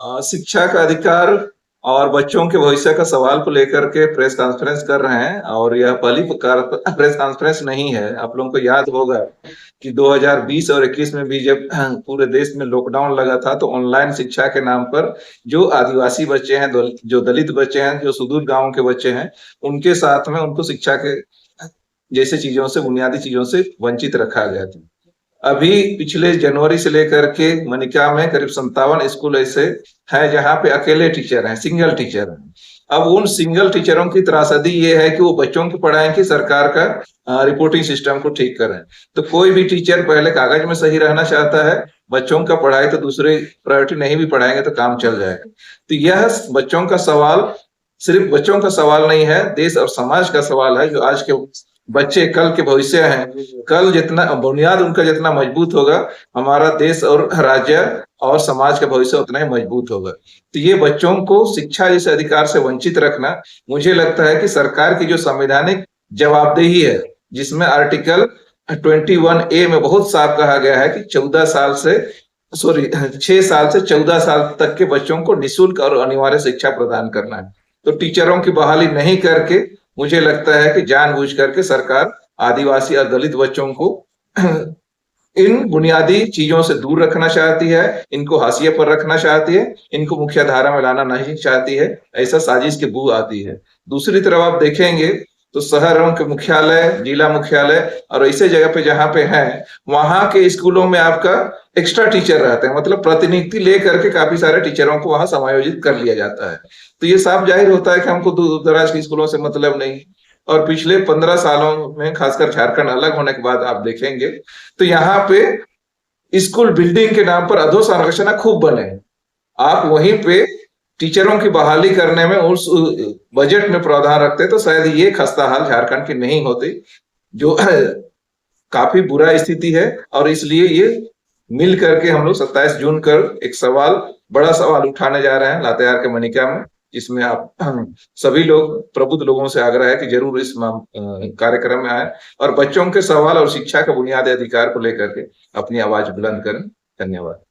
शिक्षा का अधिकार और बच्चों के भविष्य का सवाल को लेकर के प्रेस कॉन्फ्रेंस कर रहे हैं और यह पहली प्रेस कॉन्फ्रेंस नहीं है। आप लोगों को याद होगा कि 2020 और 21 में भी जब पूरे देश में लॉकडाउन लगा था तो ऑनलाइन शिक्षा के नाम पर जो आदिवासी बच्चे हैं, जो दलित बच्चे हैं, जो सुदूर गांव के बच्चे हैं, उनके साथ में उनको शिक्षा के जैसे चीजों से, बुनियादी चीजों से वंचित रखा गया था। अभी पिछले जनवरी से लेकर के मनिका में करीब 57 स्कूल ऐसे हैं जहां पे अकेले टीचर हैं, सिंगल टीचर हैं। अब उन सिंगल टीचरों की त्रासदी ये है कि वो बच्चों की पढ़ाई की सरकार का रिपोर्टिंग सिस्टम को ठीक करें। तो कोई भी टीचर पहले कागज में सही रहना चाहता है, बच्चों का पढ़ाई तो दूसरे प्रायोरिटी नहीं भी पढ़ाएंगे तो काम चल जाएगा। तो यह बच्चों का सवाल सिर्फ बच्चों का सवाल नहीं है, देश और समाज का सवाल है। जो आज के बच्चे कल के भविष्य हैं, कल जितना बुनियाद उनका जितना मजबूत होगा, हमारा देश और राज्य और समाज का भविष्य उतना ही मजबूत होगा। तो ये बच्चों को शिक्षा जैसे अधिकार से वंचित रखना, मुझे लगता है कि सरकार की जो संवैधानिक जवाबदेही है, जिसमें आर्टिकल 21A में बहुत साफ कहा गया है कि 14 साल से 6 साल से 14 साल तक के बच्चों को निःशुल्क और अनिवार्य शिक्षा प्रदान करना है। तो टीचरों की बहाली नहीं करके मुझे लगता है कि जानबूझ करके सरकार आदिवासी और दलित बच्चों को इन बुनियादी चीजों से दूर रखना चाहती है, इनको हाशिए पर रखना चाहती है, इनको मुख्य धारा में लाना नहीं चाहती है। ऐसा साजिश की बू आती है। दूसरी तरफ आप देखेंगे तो शहरों के मुख्यालय, जिला मुख्यालय और ऐसे जगह पे जहां पे है, वहां के स्कूलों में आपका एक्स्ट्रा टीचर रहते हैं, मतलब प्रतिनियुक्ति लेकर के काफी सारे टीचरों को वहां समायोजित कर लिया जाता है। तो ये साफ जाहिर होता है कि हमको दूर दराज के स्कूलों से मतलब नहीं। और पिछले 15 सालों में खासकर झारखंड अलग होने के बाद आप देखेंगे तो यहाँ पे स्कूल बिल्डिंग के नाम पर अधोसंरचना खूब बने। आप वहीं पे टीचरों की बहाली करने में उस बजट में प्रावधान रखते तो शायद ये खस्ता हाल झारखंड की नहीं होती, जो काफी बुरा स्थिति है। और इसलिए ये मिल करके हम लोग 27 जून कर एक बड़ा सवाल उठाने जा रहे हैं लातेहार के मनिका में, जिसमें आप सभी लोग, प्रबुद्ध लोगों से आग्रह है कि जरूर इस कार्यक्रम में आए और बच्चों के सवाल और शिक्षा का बुनियादी अधिकार को लेकर के अपनी आवाज बुलंद करें। धन्यवाद।